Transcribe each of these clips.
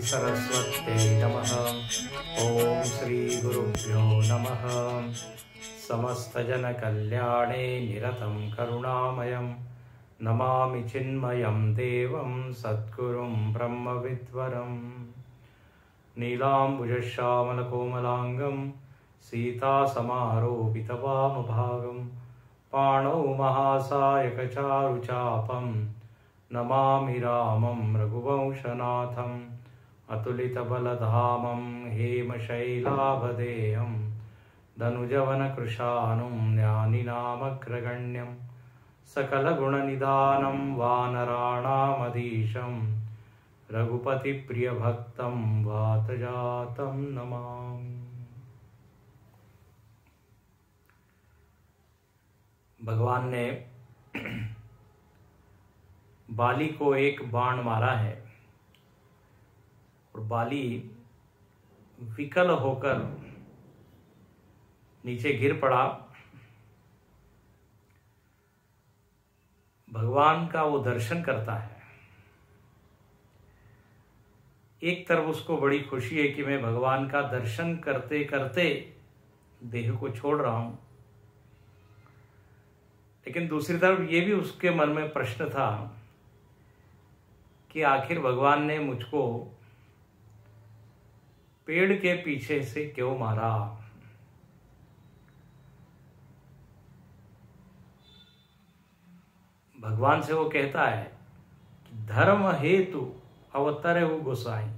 सरस्वत्यै नमः। ओम श्री गुरुभ्यो नमः। समस्तजनकल्याणे निरतं करुणामयं नमामि चिन्मयं देवं सद्गुरुं ब्रह्मविद्वरं। नीलाम्बुजश्यामलकोमलाङ्गं सीतासमारोपितवामभागं पाणौ महासायकचारुचापं नमामि रामं रघुवंशनाथम्। अतुलितबलधामं हेमशैलाभदेयं धनुजवनकृशानुं ज्ञानिनामग्रगण्यं सकलगुणनिधानं वानराणामधीशं रघुपतिप्रियभक्तं वातजातं नमामि। भगवान ने बाली को एक बाण मारा है और बाली विकल होकर नीचे गिर पड़ा। भगवान का वो दर्शन करता है। एक तरफ उसको बड़ी खुशी है कि मैं भगवान का दर्शन करते करते देह को छोड़ रहा हूं, लेकिन दूसरी तरफ ये भी उसके मन में प्रश्न था कि आखिर भगवान ने मुझको पेड़ के पीछे से क्यों मारा। भगवान से वो कहता है कि धर्म हेतु अवतरे हो गोसाई,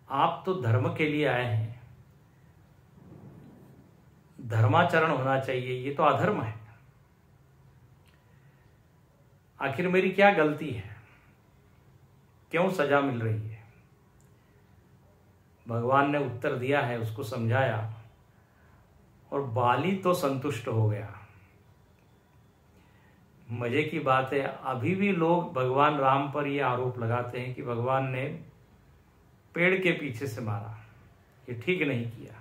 आप तो धर्म के लिए आए हैं, धर्माचरण होना चाहिए, ये तो अधर्म है। आखिर मेरी क्या गलती है, क्यों सजा मिल रही है। भगवान ने उत्तर दिया है, उसको समझाया और बाली तो संतुष्ट हो गया। मजे की बात है, अभी भी लोग भगवान राम पर यह आरोप लगाते हैं कि भगवान ने पेड़ के पीछे से मारा, ये ठीक नहीं किया।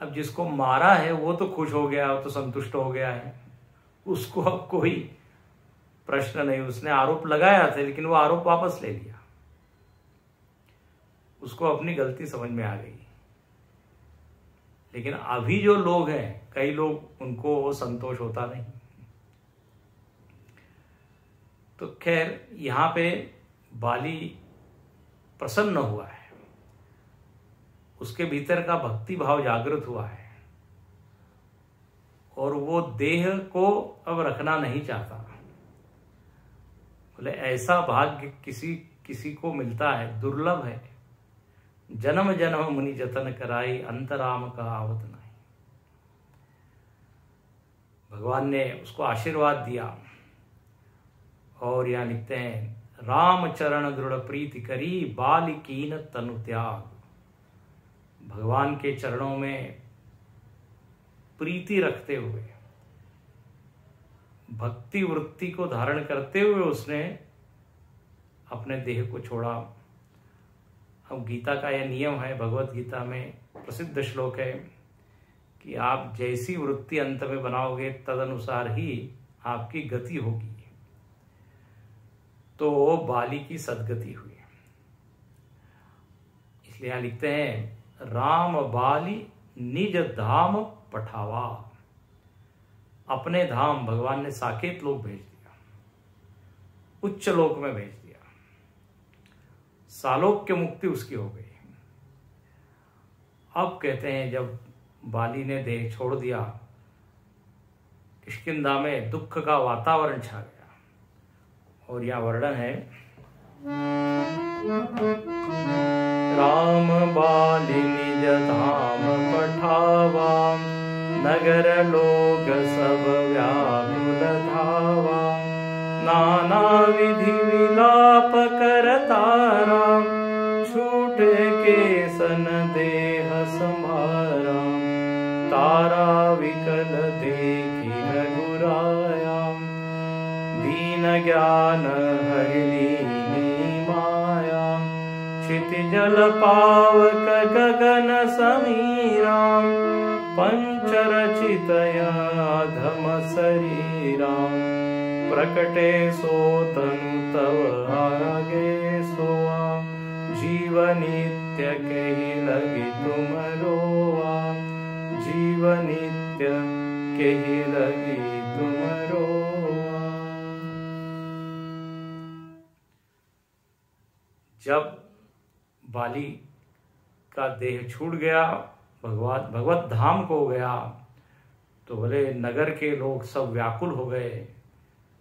अब जिसको मारा है वो तो खुश हो गया, वो तो संतुष्ट हो गया है, उसको अब कोई प्रश्न नहीं। उसने आरोप लगाया था लेकिन वो आरोप वापस ले लिया, उसको अपनी गलती समझ में आ गई। लेकिन अभी जो लोग हैं, कई लोग, उनको संतोष होता नहीं। तो खैर यहां पे बाली प्रसन्न हुआ है, उसके भीतर का भक्ति भाव जागृत हुआ है और वो देह को अब रखना नहीं चाहता। बोले ऐसा भाग्य किसी को मिलता है, दुर्लभ है। जन्म जन्म मुनि जतन कराई, अंतराम का आवत नहीं। भगवान ने उसको आशीर्वाद दिया और यहां लिखते हैं, राम चरण दृढ़ प्रीति करी, बाल कीन तनु त्याग। भगवान के चरणों में प्रीति रखते हुए, भक्ति वृत्ति को धारण करते हुए उसने अपने देह को छोड़ा। अब गीता का यह नियम है, भगवत गीता में प्रसिद्ध श्लोक है कि आप जैसी वृत्ति अंत में बनाओगे तदनुसार ही आपकी गति होगी। तो बाली की सद्गति हुई। इसलिए यहां लिखते हैं, राम बाली निज धाम पठावा। अपने धाम भगवान ने साकेत लोक भेज दिया, उच्च लोक में भेज दिया, सालोक्य मुक्ति उसकी हो गई। अब कहते हैं जब बाली ने देह छोड़ दिया, किष्किंधा में दुख का वातावरण छा गया। और यह वर्णन है, राम बाली निज धाम पठावा, नगर लोग सब व्याकुल धावा। नाना विधि विलाप करता राम, छूटे केसन देह संभारा। तारा विकल देखी रघुराया, दीन ज्ञान हरि लीनी माया। क्षितिजल पावक गगन समीरां पंचरचितयाधम शरीरां प्रकटे सो तनु तव आगे सोआ जीवनित्य कही लगी तुम रोआ जीवनित्य कही लगी तुम रोआ। जब बाली का देह छूट गया, भगवत धाम को गया, तो बोले नगर के लोग सब व्याकुल हो गए,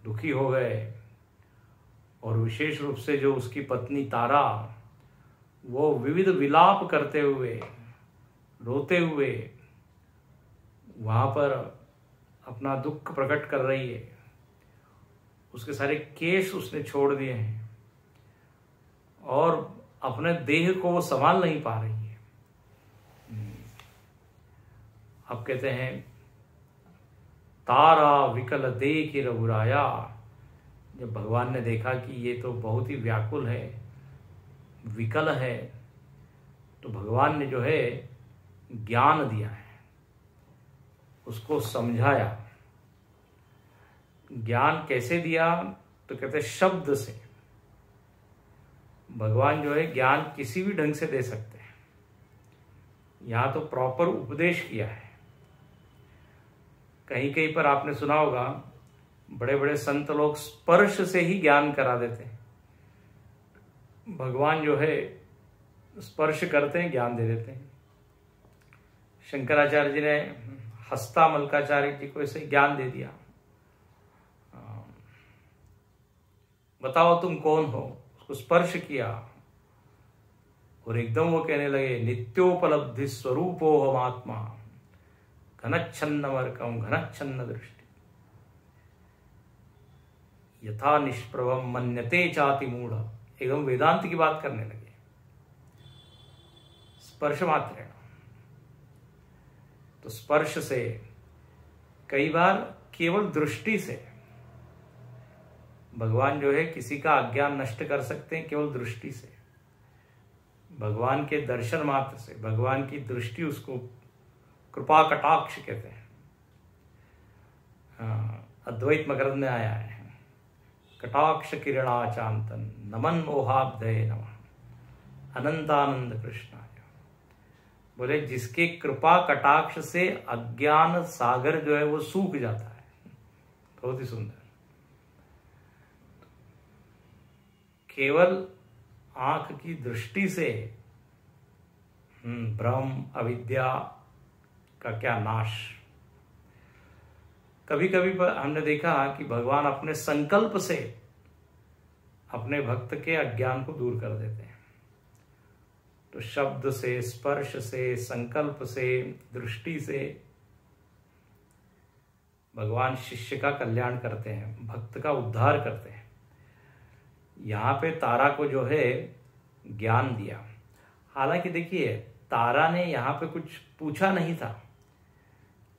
दुखी हो गए। और विशेष रूप से जो उसकी पत्नी तारा, वो विविध विलाप करते हुए, रोते हुए वहां पर अपना दुख प्रकट कर रही है। उसके सारे केश उसने छोड़ दिए हैं और अपने देह को वो संभाल नहीं पा रही है। अब कहते हैं तारा विकल देख रघुराया। जब भगवान ने देखा कि ये तो बहुत ही व्याकुल है, विकल है, तो भगवान ने जो है ज्ञान दिया है, उसको समझाया। ज्ञान कैसे दिया? तो कहते हैं शब्द से। भगवान जो है ज्ञान किसी भी ढंग से दे सकते हैं। यहां तो प्रॉपर उपदेश किया है। कहीं कहीं पर आपने सुना होगा, बड़े बड़े संत लोग स्पर्श से ही ज्ञान करा देते हैं। भगवान जो है स्पर्श करते हैं, ज्ञान दे देते हैं। शंकराचार्य जी ने हस्तामलकाचार्य जी को ऐसे ज्ञान दे दिया। बताओ तुम कौन हो, उसको स्पर्श किया और एकदम वो कहने लगे नित्योपलब्धि स्वरूपो हम आत्मा घनच्छन्न वर्कम घनच्छन्न दृष्टि यथा निष्प्रभम मन्यते चाति मूढ़। एकदम वेदांत की बात करने लगे। स्पर्श मात्र, तो स्पर्श से, कई बार केवल दृष्टि से भगवान जो है किसी का अज्ञान नष्ट कर सकते हैं। केवल दृष्टि से, भगवान के दर्शन मात्र से, भगवान की दृष्टि, उसको कृपा कटाक्ष कहते हैं। अद्वैत मकरंद में आया है, कटाक्ष किरणाचांतन नमन मोहाब्धये नमः अनंतानंद कृष्णाय। बोले जिसके कृपा कटाक्ष से अज्ञान सागर जो है वो सूख जाता है। बहुत ही सुंदर। केवल आंख की दृष्टि से भ्रम अविद्या का क्या नाश। कभी कभी हमने देखा कि भगवान अपने संकल्प से अपने भक्त के अज्ञान को दूर कर देते हैं। तो शब्द से, स्पर्श से, संकल्प से, दृष्टि से भगवान शिष्य का कल्याण करते हैं, भक्त का उद्धार करते हैं। यहां पे तारा को जो है ज्ञान दिया। हालांकि देखिए, तारा ने यहां पे कुछ पूछा नहीं था,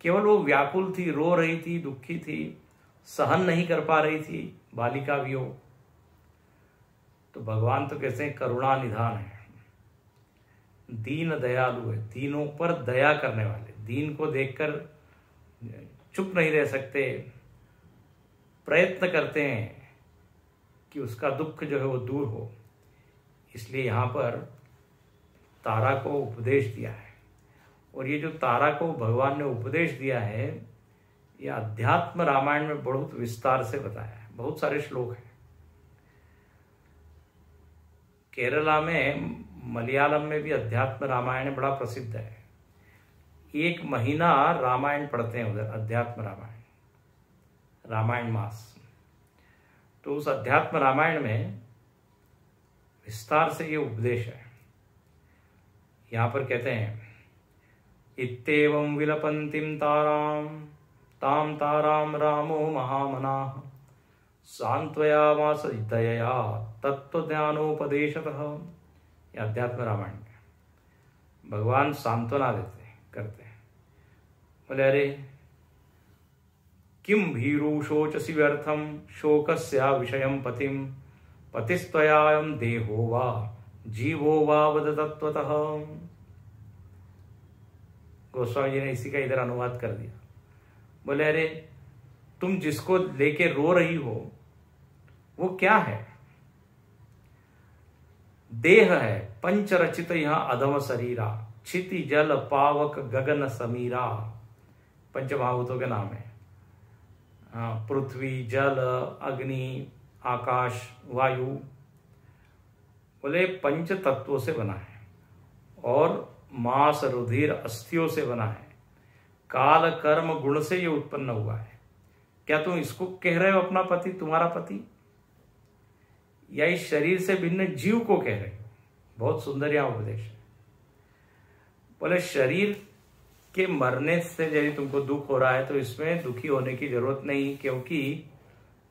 केवल वो व्याकुल थी, रो रही थी, दुखी थी, सहन नहीं कर पा रही थी बालिका वियोग। तो भगवान तो कहते हैं करुणा निधान है, दीन दयालु है, दीनों पर दया करने वाले। दीन को देखकर चुप नहीं रह सकते, प्रयत्न करते हैं कि उसका दुख जो है वो दूर हो। इसलिए यहाँ पर तारा को उपदेश दिया है। और ये जो तारा को भगवान ने उपदेश दिया है, ये अध्यात्म रामायण में बहुत विस्तार से बताया है। बहुत सारे श्लोक हैं। केरला में, मलयालम में भी अध्यात्म रामायण बड़ा प्रसिद्ध है। 1 महीना रामायण पढ़ते हैं उधर, अध्यात्म रामायण, रामायण मास। तो उस अध्यात्म रामायण में विस्तार से ये उपदेश है। यहां पर कहते हैं इत्येवं विलपन्तीं तारां तां तारां रामो महामनाः सांत्वयामास दयया तत्त्वज्ञानोपदेशतः। ये अध्यात्म रामायण में भगवान सांत्वना करते हैं। बोले अरे किम भीरू शोचसी व्यर्थम शोकस्या विषयम पतिम पतिस्त्वयायं देहो वा जीवो वा वद तत्वतः। गोस्वामी जी ने इसी का इधर अनुवाद कर दिया। बोले अरे तुम जिसको लेके रो रही हो वो क्या है? देह है पंच रचित यह अधम शरीरा, क्षिति जल पावक गगन समीरा। पंच महाभूतों के नाम है। पृथ्वी जल अग्नि आकाश वायु। बोले पंच तत्वों से बना है और मांस रुधिर अस्थियों से बना है। काल कर्म गुण से ये उत्पन्न हुआ है। क्या तुम इसको कह रहे हो अपना पति, तुम्हारा पति, या इस शरीर से भिन्न जीव को कह रहे हो? बहुत सुंदर यहां उपदेश है। बोले शरीर के मरने से यदि तुमको दुख हो रहा है तो इसमें दुखी होने की जरूरत नहीं, क्योंकि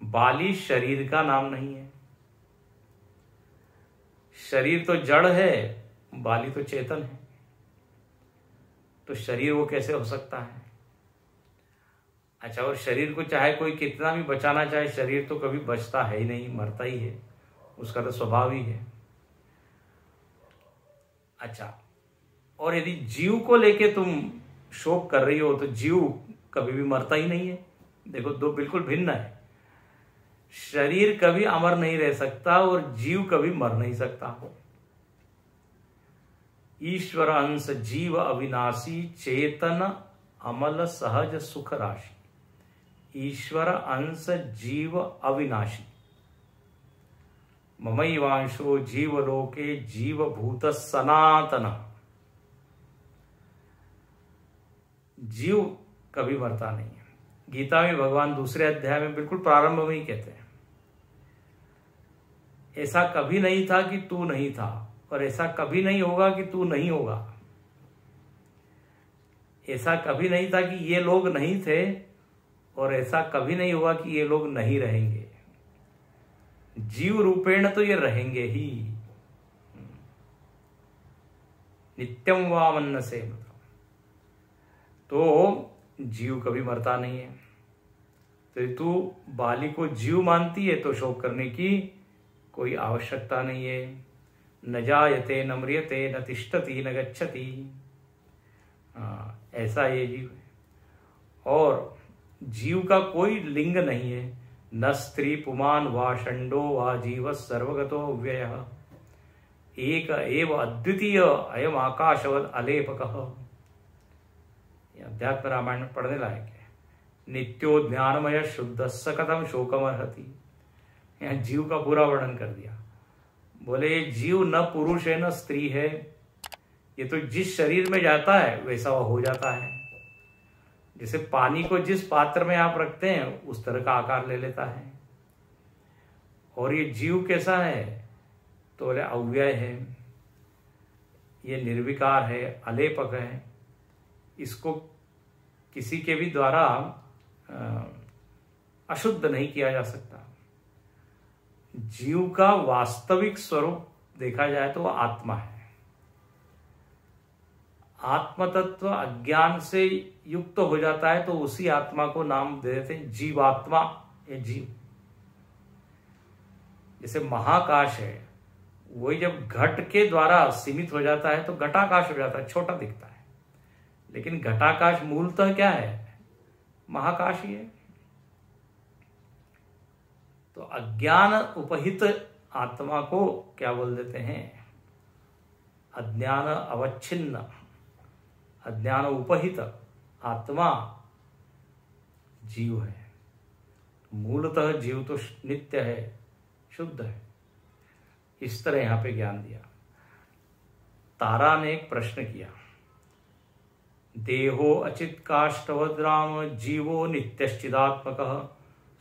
बाली शरीर का नाम नहीं है। शरीर तो जड़ है, बाली तो चेतन है। तो शरीर वो कैसे हो सकता है? अच्छा, और शरीर को चाहे कोई कितना भी बचाना चाहे, शरीर तो कभी बचता है ही नहीं, मरता ही है, उसका तो स्वभाव ही है। अच्छा, और यदि जीव को लेके तुम शोक कर रही हो तो जीव कभी भी मरता ही नहीं है। देखो, दो बिल्कुल भिन्न है। शरीर कभी अमर नहीं रह सकता और जीव कभी मर नहीं सकता। ईश्वर अंश जीव अविनाशी, चेतन अमल सहज सुख राशि। ईश्वर अंश जीव अविनाशी, ममैवांशो जीवलोके जीवभूत सनातन। जीव कभी मरता नहीं है। गीता में भगवान दूसरे अध्याय में बिल्कुल प्रारंभ में ही कहते हैं, ऐसा कभी नहीं था कि तू नहीं था, और ऐसा कभी नहीं होगा कि तू नहीं होगा। ऐसा कभी नहीं था कि ये लोग नहीं थे, और ऐसा कभी नहीं होगा कि ये लोग नहीं रहेंगे। जीव रूपेण तो ये रहेंगे ही। नित्यम वामन्न से, तो जीव कभी मरता नहीं है। तो तू बाली को जीव मानती है तो शोक करने की कोई आवश्यकता नहीं है। न जायते न म्रियते न तिष्ठति न गच्छति, ऐसा ये जीव है। और जीव का कोई लिंग नहीं है। न स्त्री पुमान वा षंडो वा जीव सर्वगतो व्ययः, एक एव अद्वितीय अयम आकाशवद अलेपकः। अध्यात्म रामायण में पढ़ने लायक है। नित्यो ज्ञानमय शुद्ध सकतम शोकमर्हति। यहाँ जीव का पूरा वर्णन कर दिया। बोले जीव न पुरुष है न स्त्री है, ये तो जिस शरीर में जाता है वैसा वह हो जाता है। जैसे पानी को जिस पात्र में आप रखते हैं उस तरह का आकार ले लेता है। और ये जीव कैसा है? तो बोले अव्यय है, ये निर्विकार है, अलेपक है। इसको किसी के भी द्वारा अशुद्ध नहीं किया जा सकता। जीव का वास्तविक स्वरूप देखा जाए तो आत्मा है। आत्म तत्व अज्ञान से युक्त हो जाता है तो उसी आत्मा को नाम दे देते हैं जीवात्मा, ये जीव। जैसे महाकाश है, वही जब घट के द्वारा सीमित हो जाता है तो घटाकाश हो जाता है, छोटा दिखता है। लेकिन घटाकाश मूलतः क्या है? महाकाश ही है। तो अज्ञान उपहित आत्मा को क्या बोल देते हैं? अज्ञान अवच्छिन्न, अज्ञान उपहित आत्मा जीव है। मूलतः जीव तो नित्य है, शुद्ध है। इस तरह यहां पे ज्ञान दिया। तारा ने एक प्रश्न किया, देहो अचित काष्ठवद्राम जीवो नित्यश्चिदात्मकः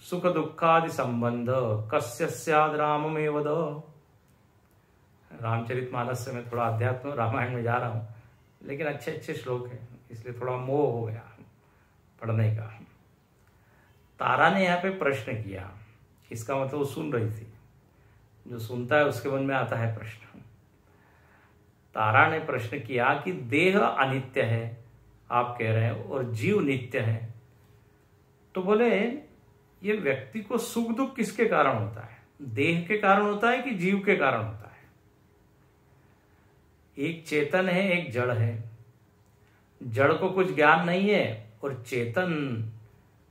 सुख दुखादि संबंध कस्य स्याद् राममेव वद। रामचरितमानस से मैं थोड़ा अध्यात्म रामायण में जा रहा हूं, लेकिन अच्छे अच्छे श्लोक हैं इसलिए थोड़ा मोह हो गया पढ़ने का। तारा ने यहाँ पे प्रश्न किया, इसका मतलब वो सुन रही थी। जो सुनता है उसके मन में आता है प्रश्न। तारा ने प्रश्न किया कि देह अनित्य है आप कह रहे हैं और जीव नित्य है, तो बोले ये व्यक्ति को सुख दुख किसके कारण होता है? देह के कारण होता है कि जीव के कारण होता है? एक चेतन है, एक जड़ है। जड़ को कुछ ज्ञान नहीं है और चेतन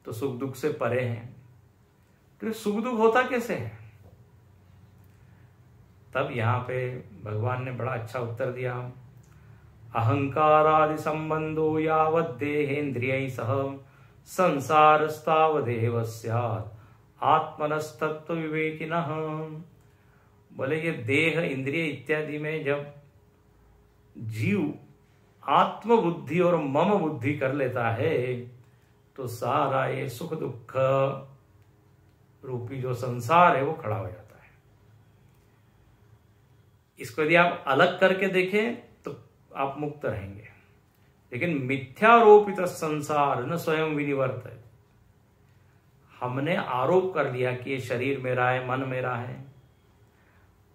तो सुख दुख से परे है। तो सुख दुख होता कैसे है? तब यहां पे भगवान ने बड़ा अच्छा उत्तर दिया। अहंकारादि संबंधो यावत् देहेन्द्रियैः सह संसारस्तावदेव स्यात् आत्मनस्तत्व विवेकिनः। बोले ये देह इंद्रिय इत्यादि में जब जीव आत्मबुद्धि और मम बुद्धि कर लेता है तो सारा ये सुख दुख रूपी जो संसार है वो खड़ा हो जाता है। इसको यदि आप अलग करके देखें तो आप मुक्त रहेंगे, लेकिन मिथ्यारोपित संसार न स्वयं विनिवर्त। हमने आरोप कर लिया कि ये शरीर मेरा है, मन मेरा है।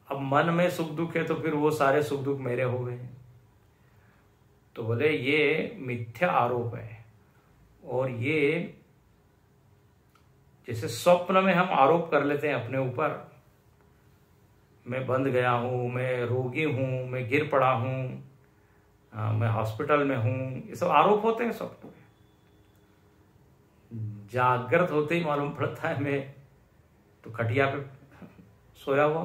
अब मन में सुख दुख है तो फिर वो सारे सुख दुख मेरे हो गए। तो बोले ये मिथ्या आरोप है। और ये जैसे स्वप्न में हम आरोप कर लेते हैं अपने ऊपर, मैं बंध गया हूं, मैं रोगी हूं, मैं गिर पड़ा हूं, मैं हॉस्पिटल में हूं, ये सब आरोप होते हैं स्वप्न में। जागृत होते ही मालूम पड़ता है मैं तो खटिया पे सोया हुआ।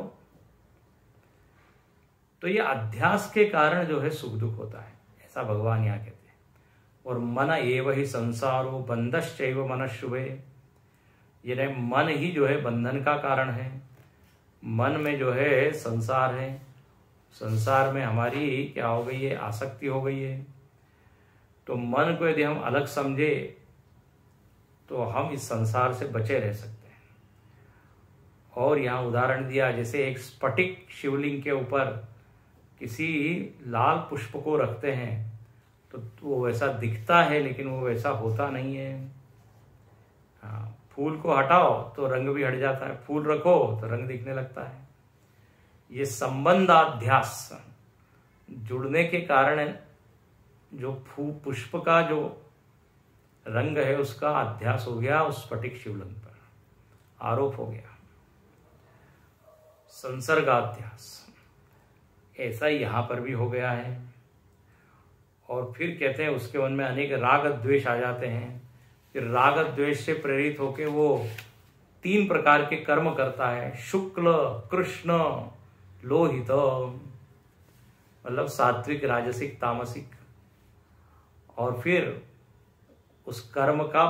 तो ये अध्यास के कारण जो है सुख दुख होता है, ऐसा भगवान यहाँ कहते हैं। और मन एव ही संसारो बंधश्चैव मनश्शुभे। ये मन ही जो है बंधन का कारण है। मन में जो है संसार है, संसार में हमारी क्या हो गई है, आसक्ति हो गई है। तो मन को यदि हम अलग समझे तो हम इस संसार से बचे रह सकते हैं। और यहाँ उदाहरण दिया, जैसे एक स्फटिक शिवलिंग के ऊपर किसी लाल पुष्प को रखते हैं तो वो वैसा दिखता है लेकिन वो वैसा होता नहीं है। हाँ, फूल को हटाओ तो रंग भी हट जाता है, फूल रखो तो रंग दिखने लगता है। ये संबंधाध्यास जुड़ने के कारण जो पुष्प का जो रंग है उसका अध्यास हो गया, उस स्फटिक शिवलिंग पर आरोप हो गया, संसर्गाध्यास। ऐसा ही यहां पर भी हो गया है। और फिर कहते हैं उसके मन में अनेक राग द्वेष आ जाते हैं। फिर राग द्वेष से प्रेरित होकर वो 3 प्रकार के कर्म करता है, शुक्ल कृष्ण लोहित, मतलब सात्विक राजसिक तामसिक। और फिर उस कर्म का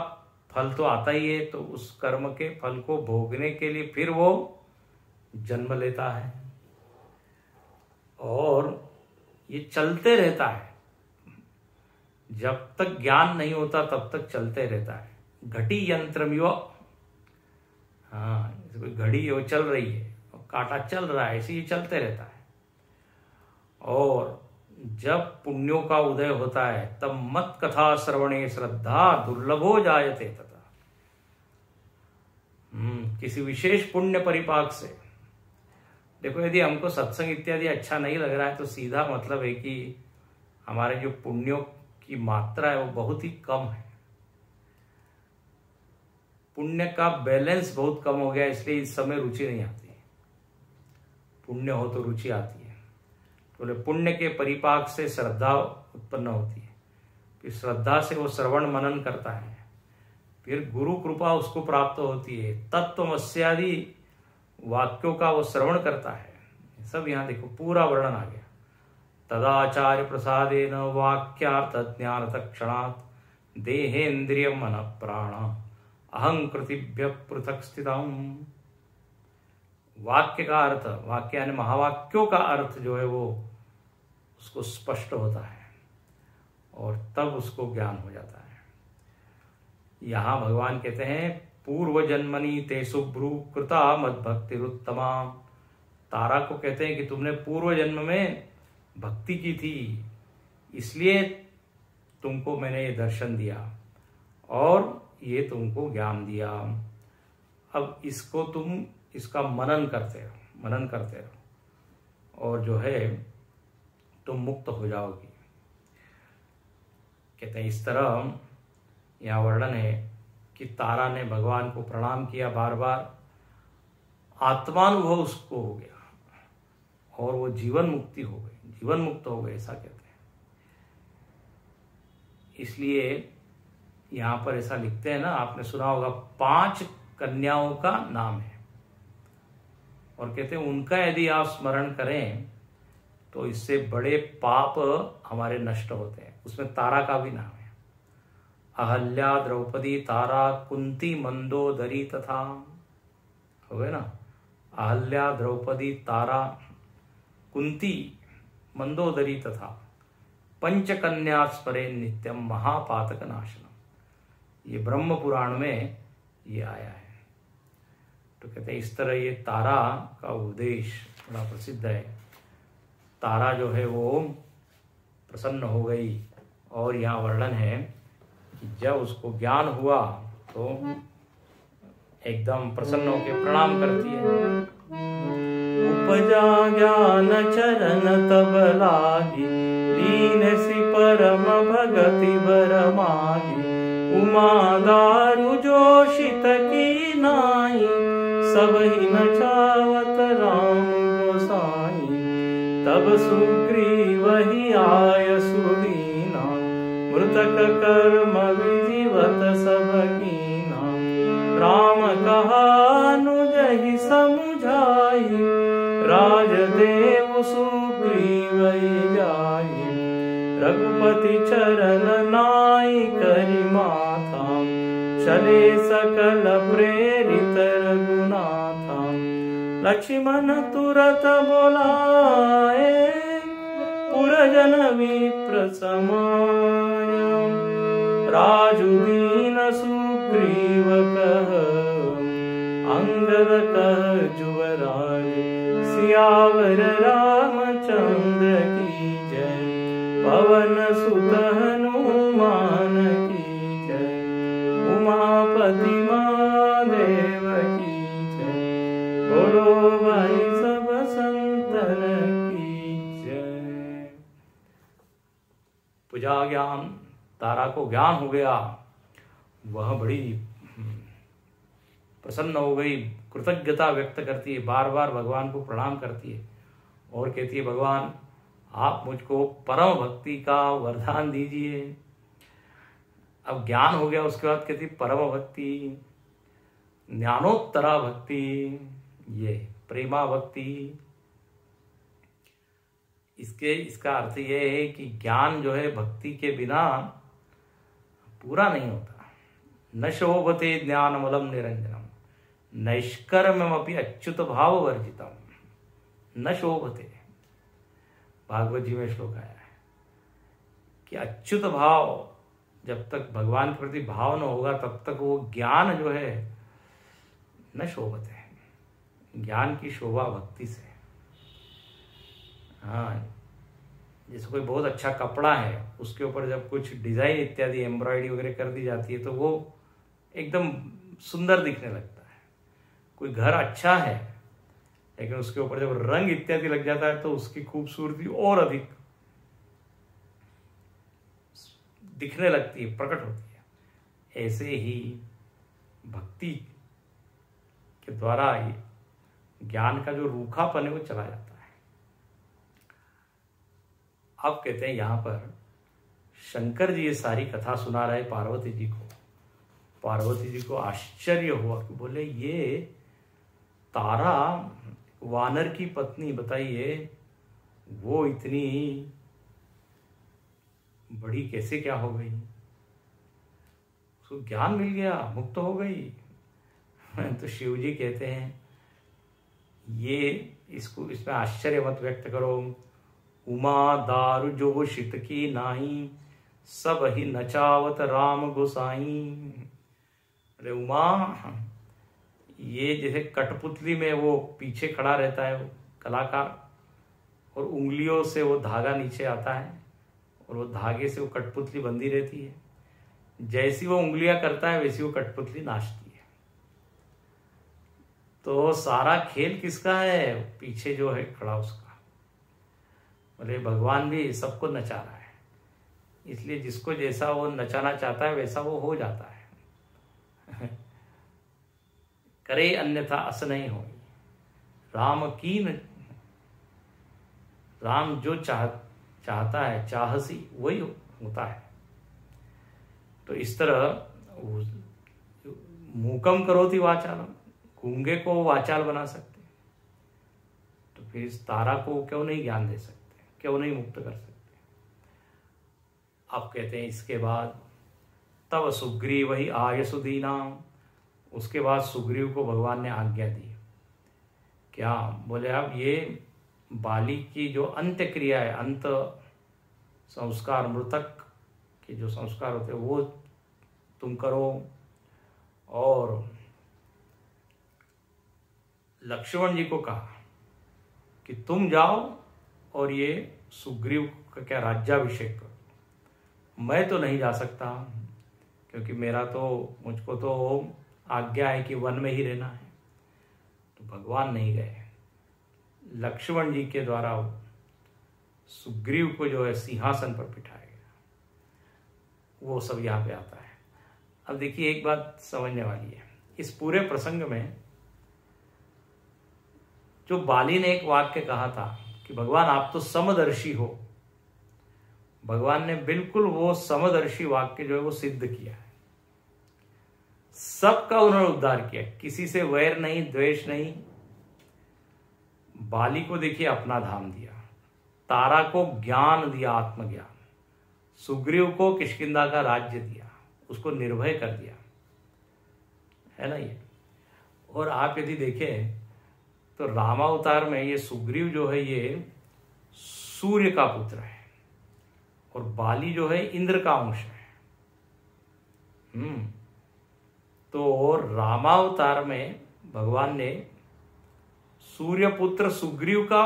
फल तो आता ही है, तो उस कर्म के फल को भोगने के लिए फिर वो जन्म लेता है और ये चलते रहता है। जब तक ज्ञान नहीं होता तब तक चलते रहता है। घटी यंत्रमिव, हाँ, कोई घड़ी है वो चल रही है, कांटा चल रहा है, ऐसे ही चलते रहता है। और जब पुण्यों का उदय होता है तब मत कथा श्रवणे श्रद्धा दुर्लभो जायते तथा। किसी विशेष पुण्य परिपाक से देखो, यदि हमको सत्संग इत्यादि अच्छा नहीं लग रहा है तो सीधा मतलब है कि हमारे जो पुण्यों की मात्रा है वो बहुत ही कम है। पुण्य का बैलेंस बहुत कम हो गया, इसलिए इस समय रुचि नहीं आती है। पुण्य हो तो रुचि आती है। बोले पुण्य के परिपाक से श्रद्धा उत्पन्न होती है, फिर श्रद्धा से वो श्रवण मनन करता है, फिर गुरु कृपा उसको प्राप्त होती है, तत्वमस्यादि वाक्यों का वो श्रवण करता है। सब यहाँ देखो पूरा वर्णन आ गया। तदाचार्य प्रसादेन वाक्यार्थ ज्ञान तत्क्षणात् देहेन्द्रिय मन प्राण अहंकृतिभ्य पृथक स्थितम्। वाक्य का अर्थ, वाक्य यानी महावाक्यों का अर्थ जो है वो उसको स्पष्ट होता है और तब उसको ज्ञान हो जाता है। यहां भगवान कहते हैं पूर्व जन्मनि ते शुभ्रु कृता मद भक्तिरुत्तमा। तारा को कहते हैं कि तुमने पूर्व जन्म में भक्ति की थी, इसलिए तुमको मैंने ये दर्शन दिया और ये तुमको ज्ञान दिया। अब इसको तुम इसका मनन करते रहो और जो है तुम मुक्त हो जाओगी। कहते हैं इस तरह यहाँ वर्णन है कि तारा ने भगवान को प्रणाम किया बार बार, आत्मानुभव उसको हो गया और वो जीवन मुक्ति हो गई। जीवन मुक्त हो गए, ऐसा कहते हैं। इसलिए यहाँ पर ऐसा लिखते हैं ना, आपने सुना होगा 5 कन्याओं का नाम है और कहते हैं उनका यदि आप स्मरण करें तो इससे बड़े पाप हमारे नष्ट होते हैं। उसमें तारा का भी नाम है, अहल्या, द्रौपदी, तारा, कुंती, मंदोदरी तथा, हो गए ना, अहल्या, द्रौपदी, तारा, कुंती, मंदोदरी तथा पंचकन्या स्मरे नित्यम महापातक नाशनम। ये ब्रह्म पुराण में ये आया है। तो कहते हैं इस तरह ये तारा का उपदेश बड़ा प्रसिद्ध है। तारा जो है वो प्रसन्न हो गई और यहाँ वर्णन है कि जब उसको ज्ञान हुआ तो एकदम प्रसन्न होकर प्रणाम करती है। उपजा ज्ञान चरण तब लागी, लीन सी परम भगति बर मागी। उमा दारु जोशित की नाई, सब ही नचावत राम गोसाई। तब सुग्रीव ही आय सुदीना, मृतक कर्म विधिवत सब कीना। राम कहा अनुज ही समुझाई, राजदेव सुग्रीव जाई। रघुपति चरण नाई करि माथा, चले सकल प्रेरित रघुनाथा। लक्ष्मण तुरत बोलाए, पुरजन विप्र समाय। राजु दीन सुग्रीव कह, अंगद कह जुवराज। सियावर रामचंद्र की जय, पवन सुत हनुमान की जय। उमापति महादेव की जय, बोलो भाई सब संतन की जय। पूजा ज्ञान, तारा को ज्ञान हो गया, वह बड़ी प्रसन्न हो गई, कृतज्ञता व्यक्त करती है, बार बार भगवान को प्रणाम करती है और कहती है भगवान आप मुझको परम भक्ति का वरदान दीजिए। अब ज्ञान हो गया, उसके बाद कहती परम भक्ति, ज्ञानोत्तरा भक्ति, ये प्रेमा भक्ति। इसका अर्थ ये है कि ज्ञान जो है भक्ति के बिना पूरा नहीं होता। न शोभते ज्ञानमलम निरंजनम, नैष्कर्म्यमपि अच्युत भाव वर्जितम। न शोभते, भागवत जी में श्लोक आया है कि अच्युत भाव, जब तक भगवान के प्रति भाव न होगा तब तक वो ज्ञान जो है न शोभते। ज्ञान की शोभा भक्ति से। हाँ, जैसे कोई बहुत अच्छा कपड़ा है, उसके ऊपर जब कुछ डिजाइन इत्यादि एम्ब्रॉयडरी वगैरह कर दी जाती है तो वो एकदम सुंदर दिखने लगता है। कोई घर अच्छा है लेकिन उसके ऊपर जब रंग इत्यादि लग जाता है तो उसकी खूबसूरती और अधिक दिखने लगती है, प्रकट होती है। ऐसे ही भक्ति के द्वारा ज्ञान का जो रूखापन है वो चला जाता है। अब कहते हैं यहां पर शंकर जी ये सारी कथा सुना रहे पार्वती जी को। पार्वती जी को आश्चर्य हुआ कि बोले ये तारा वानर की पत्नी, बताइए वो इतनी बड़ी कैसे क्या हो गई, उसको ज्ञान मिल गया, मुक्त हो गई। तो शिव जी कहते हैं ये इसमें आश्चर्य मत व्यक्त करो। उमा दारु जोशित की नाही, सब ही नचावत राम गोसाई। अरे उमा, ये जैसे कठपुतली में वो पीछे खड़ा रहता है वो कलाकार, और उंगलियों से वो धागा नीचे आता है और वो धागे से वो कठपुतली बंधी रहती है। जैसी वो उंगलियां करता है वैसी वो कठपुतली नाचती है। तो सारा खेल किसका है? पीछे जो है खड़ा उसका। बोले भगवान भी सबको नचा रहा है, इसलिए जिसको जैसा वो नचाना चाहता है वैसा वो हो जाता है। करे अन्यथा अस नहीं हो, राम कीन राम जो चाहता है, चाहसी वही होता है। तो इस तरह मूकम करोति वाचालम, गूंगे को वाचाल बना सकते, तो फिर इस तारा को क्यों नहीं ज्ञान दे सकते, क्यों नहीं मुक्त कर सकते। अब कहते हैं इसके बाद तब सुग्रीव ही आय सुदीना, उसके बाद सुग्रीव को भगवान ने आज्ञा दी। क्या बोले, अब ये बाली की जो अंत्य क्रिया है, अंत संस्कार, मृतक के जो संस्कार होते हैं वो तुम करो, और लक्ष्मण जी को कहा कि तुम जाओ और ये सुग्रीव का क्या राज्याभिषेक करो। मैं तो नहीं जा सकता, क्योंकि मुझको तो आज्ञा है कि वन में ही रहना है। तो भगवान नहीं गए, लक्ष्मण जी के द्वारा सुग्रीव को जो है सिंहासन पर बिठाया गया। वो सब यहाँ पे आता है। अब देखिए एक बात समझने वाली है, इस पूरे प्रसंग में जो बाली ने एक वाक्य कहा था कि भगवान आप तो समदर्शी हो, भगवान ने बिल्कुल वो समदर्शी वाक्य जो है वो सिद्ध किया है। सबका उन्होंने उद्धार किया, किसी से वैर नहीं, द्वेष नहीं। बाली को देखिए अपना धाम दिया, तारा को ज्ञान दिया, आत्मज्ञान, सुग्रीव को किष्किंधा का राज्य दिया, उसको निर्भय कर दिया, है ना ये। और आप यदि देखें तो रामावतार में ये सुग्रीव जो है ये सूर्य का पुत्र है, और बाली जो है इंद्र का अंश है। तो रामावतार में भगवान ने सूर्य पुत्र सुग्रीव का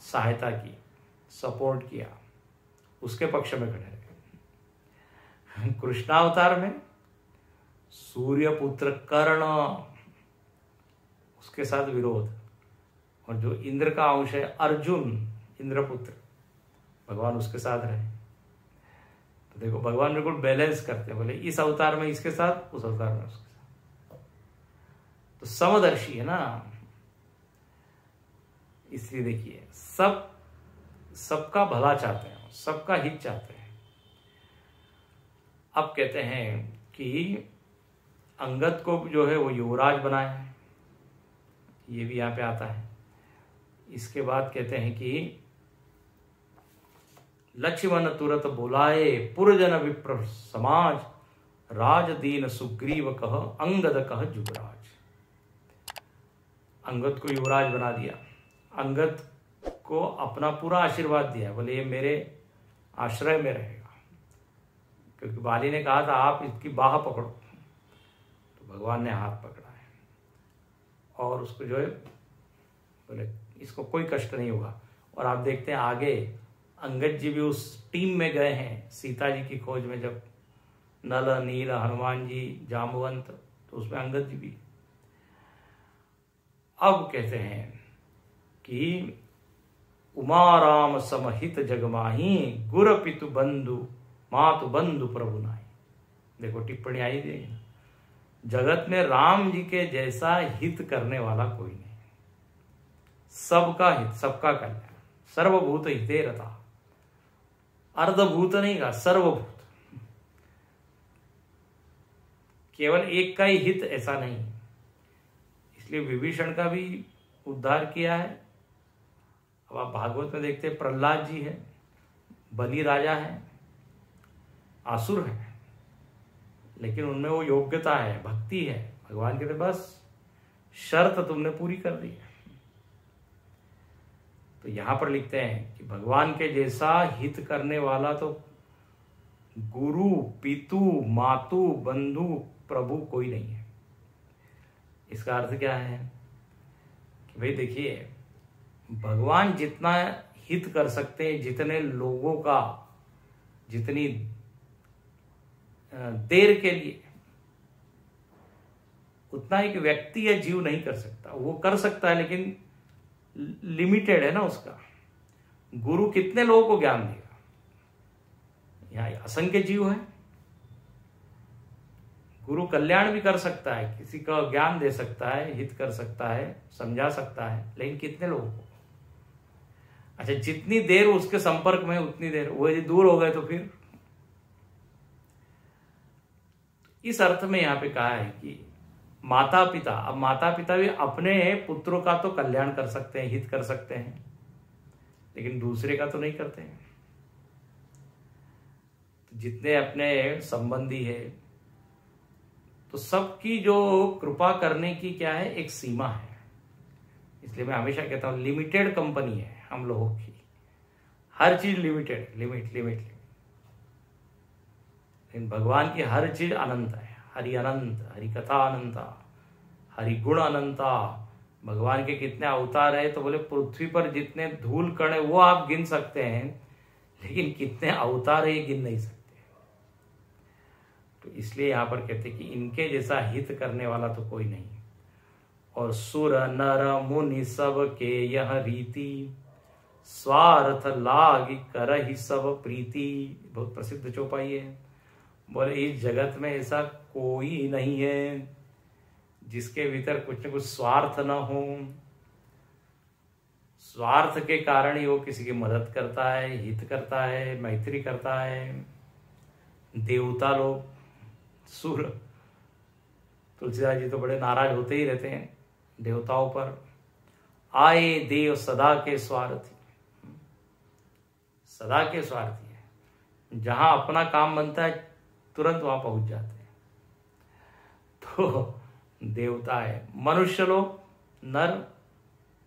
सहायता की, सपोर्ट किया, उसके पक्ष में खड़े रहे। कृष्णावतार में सूर्य पुत्र कर्ण, उसके साथ विरोध, और जो इंद्र का अंश है अर्जुन, इंद्रपुत्र, भगवान उसके साथ रहे। तो देखो भगवान बिल्कुल बैलेंस करते हैं, बोले इस अवतार में इसके साथ, उस अवतार में उसके साथ। तो समदर्शी है ना, इसलिए देखिए सबका भला चाहते हैं, सबका हित चाहते हैं। अब कहते हैं कि अंगद को जो है वो युवराज बनाया है, ये भी यहाँ पे आता है। इसके बाद कहते हैं कि लक्ष्मण तुरत बुलाए पुरजन विप्र समाज, राज दीन सुग्रीव कह अंगद कह जुगराज। अंगद को युवराज बना दिया, अंगद को अपना पूरा आशीर्वाद दिया, बोले ये मेरे आश्रय में रहेगा, क्योंकि बाली ने कहा था आप इसकी बाह पकड़ो, तो भगवान ने हाथ पकड़ा है, और उसको जो है बोले इसको कोई कष्ट नहीं होगा। और आप देखते हैं आगे अंगद जी भी उस टीम में गए हैं सीता जी की खोज में, जब नल नील हनुमान जी जामवंत, तो उसमें अंगद जी भी। अब कहते हैं कि उमा राम समहित जगमाही, गुर पितु बंधु मातु बंधु प्रभु नाई। देखो टिप्पणी आई थी, जगत में राम जी के जैसा हित करने वाला कोई नहीं, सबका हित, सबका कल्याण, सर्वभूत हिते रता, अर्धभूत नहीं कहा, सर्वभूत, केवल एक का ही हित ऐसा नहीं। इसलिए विभीषण का भी उद्धार किया है। अब आप भागवत में देखते हैं प्रहलाद जी है, बलि राजा है, आसुर है, लेकिन उनमें वो योग्यता है, भक्ति है। भगवान कहते बस शर्त तुमने पूरी कर दी है। तो यहां पर लिखते हैं कि भगवान के जैसा हित करने वाला तो गुरु पितु मातु बंधु प्रभु कोई नहीं है। इसका अर्थ क्या है कि भाई देखिए भगवान जितना हित कर सकते हैं, जितने लोगों का, जितनी देर के लिए, उतना एक व्यक्ति या जीव नहीं कर सकता। वो कर सकता है लेकिन लिमिटेड है ना उसका। गुरु कितने लोगों को ज्ञान देगा? यहाँ असंख्य जीव है। गुरु कल्याण भी कर सकता है, किसी का ज्ञान दे सकता है, हित कर सकता है, समझा सकता है, लेकिन कितने लोगों को? अच्छा, जितनी देर उसके संपर्क में उतनी देर, वो यदि दूर हो गए तो फिर। इस अर्थ में यहां पे कहा है कि माता पिता, अब माता पिता भी अपने पुत्रों का तो कल्याण कर सकते हैं, हित कर सकते हैं, लेकिन दूसरे का तो नहीं करते हैं। तो जितने अपने संबंधी है, तो सबकी जो कृपा करने की क्या है, एक सीमा है। इसलिए मैं हमेशा कहता हूं लिमिटेड कंपनी है हम लोगों की, हर चीज लिमिटेड, लिमिट लिमिट। लेकिन भगवान की हर चीज अनंत है, हरि अनंत, हरि कथा अनंता, हरि गुण अनंता। भगवान के कितने अवतार है, तो बोले पृथ्वी पर जितने धूल कण है वो आप गिन सकते हैं, लेकिन कितने अवतार है ये गिन नहीं सकते। तो इसलिए यहां पर कहते हैं कि इनके जैसा हित करने वाला तो कोई नहीं। और सुर नर मुनि सब के यह रीति, स्वार्थ लाग करहि सब प्रीति। बहुत प्रसिद्ध चौपाई है। बोले इस जगत में ऐसा कोई नहीं है जिसके भीतर कुछ न कुछ स्वार्थ न हो। स्वार्थ के कारण ही वो किसी की मदद करता है, हित करता है, मैत्री करता है। देवता लोग, सुर, तुलसीदास जी तो बड़े नाराज होते ही रहते हैं देवताओं पर। आए देव सदा के स्वार्थी, सदा के स्वार्थी है। जहां अपना काम बनता है तुरंत वहां पहुंच जाते हैं। तो देवता है। मनुष्य लोग, नर,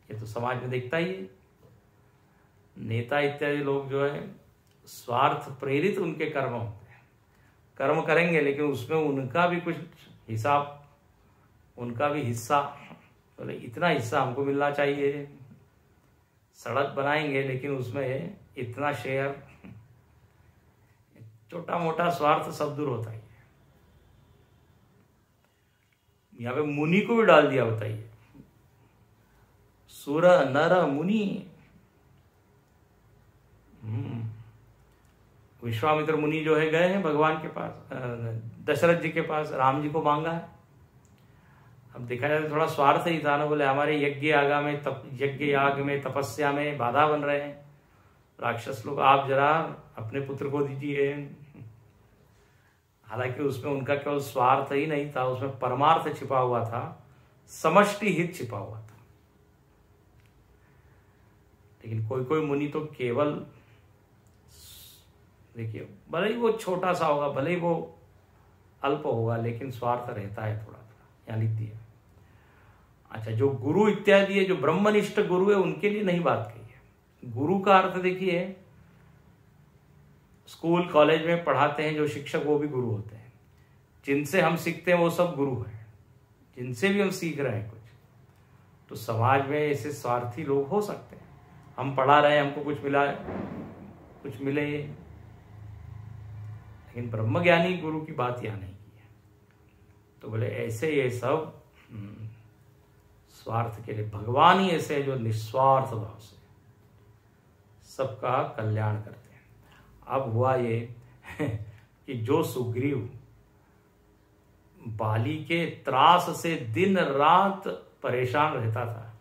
ये तो समाज में दिखता ही है। नेता इत्यादि लोग जो है स्वार्थ प्रेरित उनके कर्म होते हैं। कर्म करेंगे लेकिन उसमें उनका भी कुछ हिसाब, उनका भी हिस्सा, बोले इतना हिस्सा हमको मिलना चाहिए। सड़क बनाएंगे लेकिन उसमें इतना शेयर, छोटा मोटा स्वार्थ सब दूर होता है। यहां पे मुनि को भी डाल दिया, बताइए, सुर नर मुनि। विश्वामित्र मुनि जो है गए हैं भगवान के पास, दशरथ जी के पास, राम जी को मांगा है। अब देखा जाए तो थोड़ा स्वार्थ ही था ना। बोले हमारे यज्ञ याग में तपस्या में बाधा बन रहे हैं राक्षस लोग, आप जरा अपने पुत्र को दीजिए। हालांकि उसमें उनका केवल स्वार्थ ही नहीं था, उसमें परमार्थ छिपा हुआ था, समष्टि हित छिपा हुआ था। लेकिन कोई कोई मुनि तो केवल, देखिए, भले ही वो छोटा सा होगा, भले ही वो अल्प होगा, लेकिन स्वार्थ रहता है थोड़ा थोड़ा, यहां लिख दिया। अच्छा, जो गुरु इत्यादि है, जो ब्रह्मनिष्ठ गुरु है, उनके लिए नहीं बात कही है। गुरु का अर्थ देखिए, स्कूल कॉलेज में पढ़ाते हैं जो शिक्षक, वो भी गुरु होते हैं। जिनसे हम सीखते हैं वो सब गुरु हैं, जिनसे भी हम सीख रहे हैं कुछ। तो समाज में ऐसे स्वार्थी लोग हो सकते हैं। हम पढ़ा रहे हैं, हमको कुछ मिला, कुछ मिले, लेकिन ब्रह्मज्ञानी गुरु की बात यहां नहीं की है। तो बोले ऐसे ये सब स्वार्थ के लिए, भगवान ही ऐसे है जो निस्वार्थ भाव से सबका कल्याण करते हैं। अब हुआ ये कि जो सुग्रीव बाली के त्रास से दिन रात परेशान रहता था,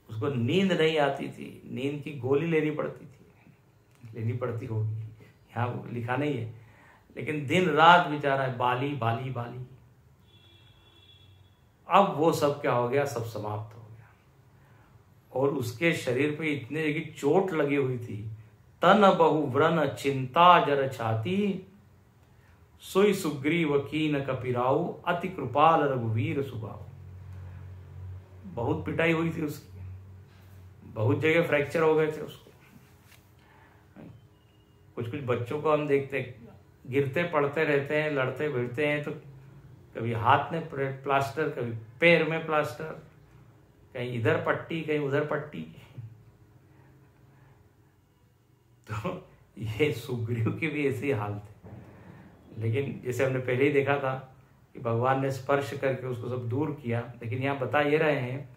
उसको नींद नहीं आती थी, नींद की गोली लेनी पड़ती थी, लेनी पड़ती होगी, यहाँ लिखा नहीं है, लेकिन दिन रात बेचारा है बाली बाली बाली। अब वो सब क्या हो गया, सब समाप्त हो गया। और उसके शरीर पे इतने जगह चोट लगी हुई थी, तन बहु व्रण चिंता जर छाती, सोई सुग्रीव कीन कपिराऊ, अति कृपाल रघुवीर सुबाऊ। बहुत पिटाई हुई थी उसकी, बहुत जगह फ्रैक्चर हो गए थे उसको। कुछ कुछ बच्चों को हम देखते, गिरते पड़ते रहते हैं, लड़ते भिड़ते हैं, तो कभी हाथ में प्लास्टर, कभी पैर में प्लास्टर, कहीं इधर पट्टी, कहीं उधर पट्टी। तो ये सुग्रीव की भी ऐसी हाल थी। लेकिन जैसे हमने पहले ही देखा था कि भगवान ने स्पर्श करके उसको सब दूर किया, लेकिन यहां बता ये रहे हैं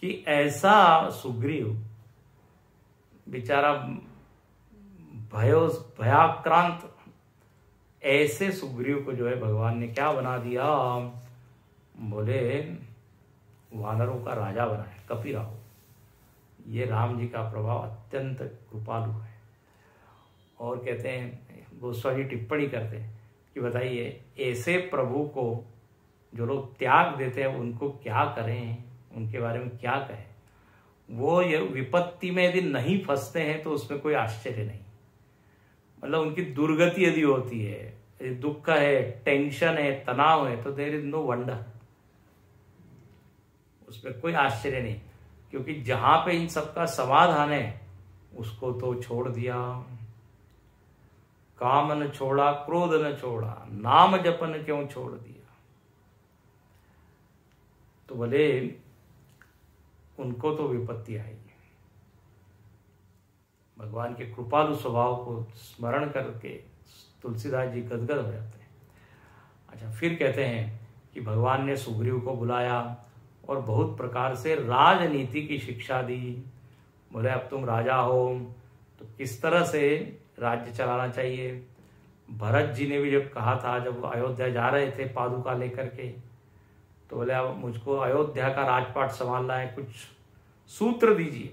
कि ऐसा सुग्रीव बेचारा भयाक्रांत, ऐसे सुग्रीव को जो है भगवान ने क्या बना दिया, बोले वानरों का राजा बनाया, कपिराव। ये राम जी का प्रभाव अत्यंत कृपालु है। और कहते हैं, गोस्वामी टिप्पणी करते हैं कि बताइए ऐसे प्रभु को जो लोग त्याग देते हैं उनको क्या करें, उनके बारे में क्या कहें। वो ये विपत्ति में यदि नहीं फंसते हैं तो उसमें कोई आश्चर्य नहीं। मतलब उनकी दुर्गति यदि होती है, यदि दुख है, टेंशन है, तनाव है, तो देयर इज नो वंडर, उसमें कोई आश्चर्य नहीं। क्योंकि जहां पे इन सबका समाधान है उसको तो छोड़ दिया। काम न छोड़ा, क्रोध न छोड़ा, नाम जपन क्यों छोड़ दिया। तो बोले उनको तो विपत्ति आएगी। भगवान के कृपालु स्वभाव को स्मरण करके तुलसीदास जी गदगद हो जाते हैं। अच्छा, फिर कहते हैं कि भगवान ने सुग्रीव को बुलाया और बहुत प्रकार से राजनीति की शिक्षा दी। बोले अब तुम राजा हो तो किस तरह से राज्य चलाना चाहिए। भरत जी ने भी जब कहा था, जब अयोध्या जा रहे थे पादुका लेकर के, तो बोले अब मुझको अयोध्या का राजपाट संभालना है, कुछ सूत्र दीजिए।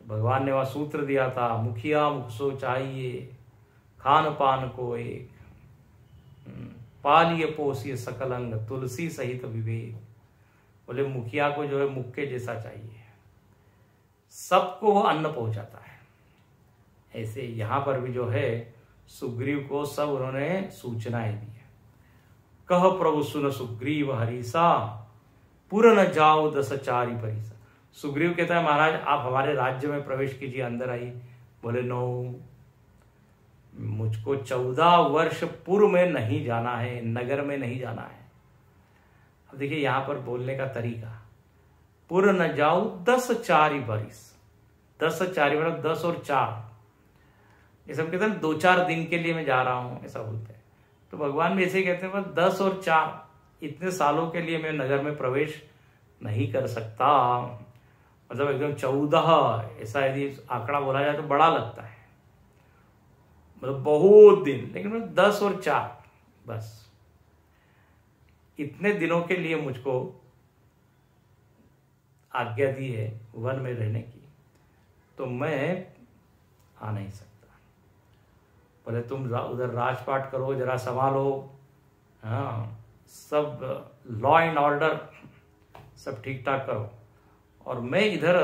तो भगवान ने वह सूत्र दिया था, मुखिया मुख सो चाहिए, खान पान को एक, पालिए पोसिए सकल अंग, तुलसी सहित विवेक। बोले मुखिया को जो है मुख के जैसा चाहिए, सबको वो अन्न पहुंचाता है। ऐसे यहां पर भी जो है सुग्रीव को सब उन्होंने सूचनाएं दी है। कह प्रभु सुन सुग्रीव हरीसा, पुर न जाओ दस चारी परिसा। सुग्रीव कहता है महाराज आप हमारे राज्य में प्रवेश कीजिए, अंदर आइए। बोले नो, मुझको 14 वर्ष पूर्व में नहीं जाना है, नगर में नहीं जाना है। अब देखिए यहां पर बोलने का तरीका, पुर न जाओ 10 चारी बरिस। 10 चारी मतलब 10 और 4, ये सब कहते हैं 2-4 दिन के लिए मैं जा रहा हूं, ऐसा बोलते हैं। तो भगवान भी ऐसे ही कहते हैं बस 10 और 4 इतने सालों के लिए मैं नगर में प्रवेश नहीं कर सकता। मतलब एकदम 14 ऐसा यदि आंकड़ा बोला जाए तो बड़ा लगता है, मतलब बहुत दिन, लेकिन मतलब 10 और 4 बस इतने दिनों के लिए मुझको आज्ञा दी है वन में रहने की, तो मैं आ नहीं सकता। बोले तुम उधर राजपाट करो, जरा संभालो, हाँ सब लॉ एंड ऑर्डर सब ठीक ठाक करो, और मैं इधर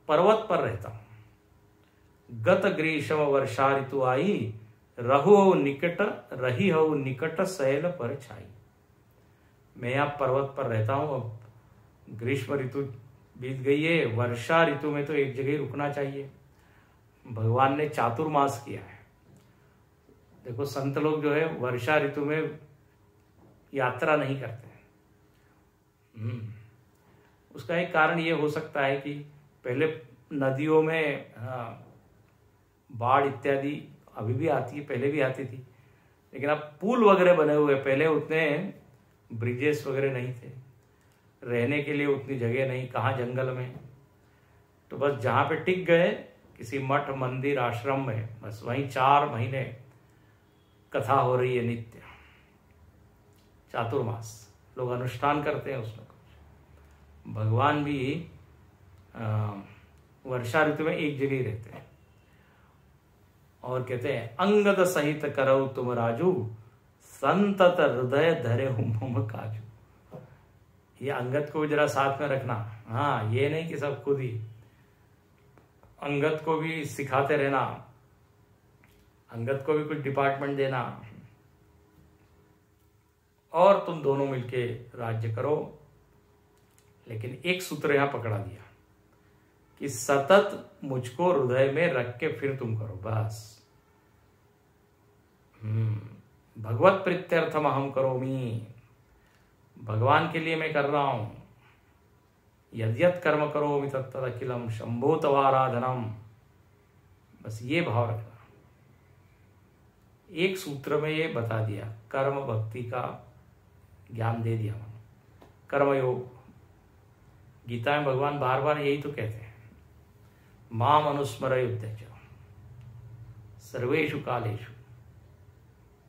पर्वत पर रहता हूं। गत ग्रीष्म वर्षा ऋतु आई, रही हो निकट शैल पर छाई। मैं यहाँ पर्वत पर रहता हूं। अब ग्रीष्म ऋतु बीत गई है, वर्षा ऋतु में तो एक जगह रुकना चाहिए। भगवान ने चातुर्मास किया है। देखो संत लोग जो है वर्षा ऋतु में यात्रा नहीं करते हैं। उसका एक कारण ये हो सकता है कि पहले नदियों में बाढ़ इत्यादि अभी भी आती है, पहले भी आती थी, लेकिन अब पुल वगैरह बने हुए, पहले उतने ब्रिजेस वगैरह नहीं थे, रहने के लिए उतनी जगह नहीं, कहाँ जंगल में। तो बस जहाँ पे टिक गए किसी मठ मंदिर आश्रम में, बस वहीं 4 महीने कथा हो रही है नित्य। चातुर्मास लोग अनुष्ठान करते हैं उसमें कुछ। भगवान भी वर्षा ऋतु में एक जगह ही रहते हैं। और कहते हैं अंगद सहित करौ तुम राजू, संतत हृदय धरे मम काजू। ये अंगद को जरा साथ में रखना। हाँ, ये नहीं कि सब खुद ही, अंगद को भी सिखाते रहना, अंगद को भी कुछ डिपार्टमेंट देना, और तुम दोनों मिलके राज्य करो। लेकिन एक सूत्र यहां पकड़ा दिया कि सतत मुझको हृदय में रख के फिर तुम करो, बस। भगवत प्रीत्यर्थम अहम करोमि, भगवान के लिए मैं कर रहा हूं। यद्यत कर्म करोमि तत्तद अखिलम शंभो तवाराधनम, बस ये भाव रखना। एक सूत्र में ये बता दिया, कर्म भक्ति का ज्ञान दे दिया। कर्मयोग, गीता में भगवान बार बार यही तो कहते हैं, माम अनुस्मर युद्धच सर्वेषु कालेषु।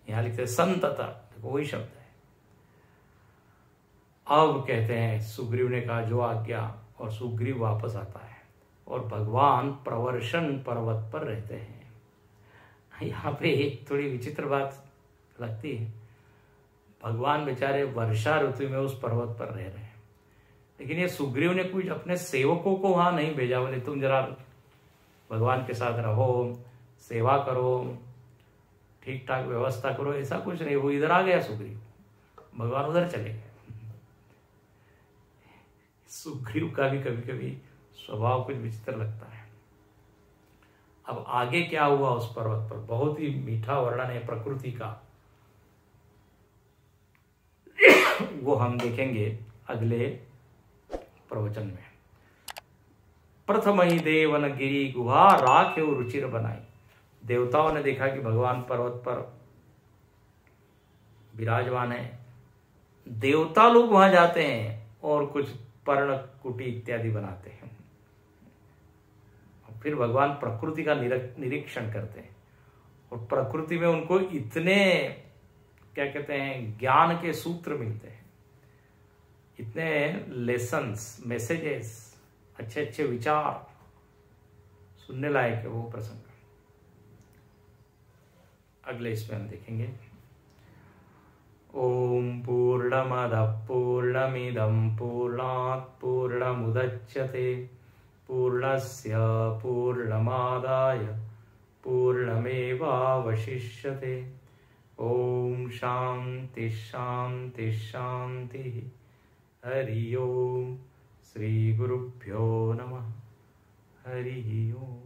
यहां लिखते संतत, वही शब्द है। अब कहते हैं सुग्रीव ने कहा जो आज्ञा, और सुग्रीव वापस आता है। और भगवान प्रवर्षण पर्वत पर रहते हैं। यहाँ पे एक थोड़ी विचित्र बात लगती है, भगवान बेचारे वर्षा ऋतु में उस पर्वत पर रह रहे हैं, लेकिन ये सुग्रीव ने कुछ अपने सेवकों को वहां नहीं भेजा, बोले तुम जरा भगवान के साथ रहो, सेवा करो, ठीक ठाक व्यवस्था करो, ऐसा कुछ नहीं। वो इधर आ गया सुग्रीव, भगवान उधर चले गए। सुग्रीव का भी कभी कभी स्वभाव कुछ विचित्र लगता है। अब आगे क्या हुआ उस पर्वत पर, बहुत ही मीठा वर्णन है प्रकृति का, वो हम देखेंगे अगले प्रवचन में। प्रथम ही देवन गिरी गुहा राख एवं रुचिर बनाई। देवताओं ने देखा कि भगवान पर्वत पर विराजमान है, देवता लोग वहां जाते हैं और कुछ पर्ण कुटी इत्यादि बनाते हैं। फिर भगवान प्रकृति का निरीक्षण करते हैं और प्रकृति में उनको इतने क्या कहते हैं ज्ञान के सूत्र मिलते हैं, इतने लेसन्स, मैसेजेस, अच्छे अच्छे विचार सुनने लायक है वो प्रसंग। अगले इसमें हम देखेंगे। ओम पूर्णमदः पूर्णमिदं पूर्णात् पूर्णमुदच्यते पूर्णस्य पूर्णमादाय पूर्णमेवावशिष्यते। ओम शांति शांति शांति। हरि ओम। श्री गुरुभ्यो नमः। हरि ओम।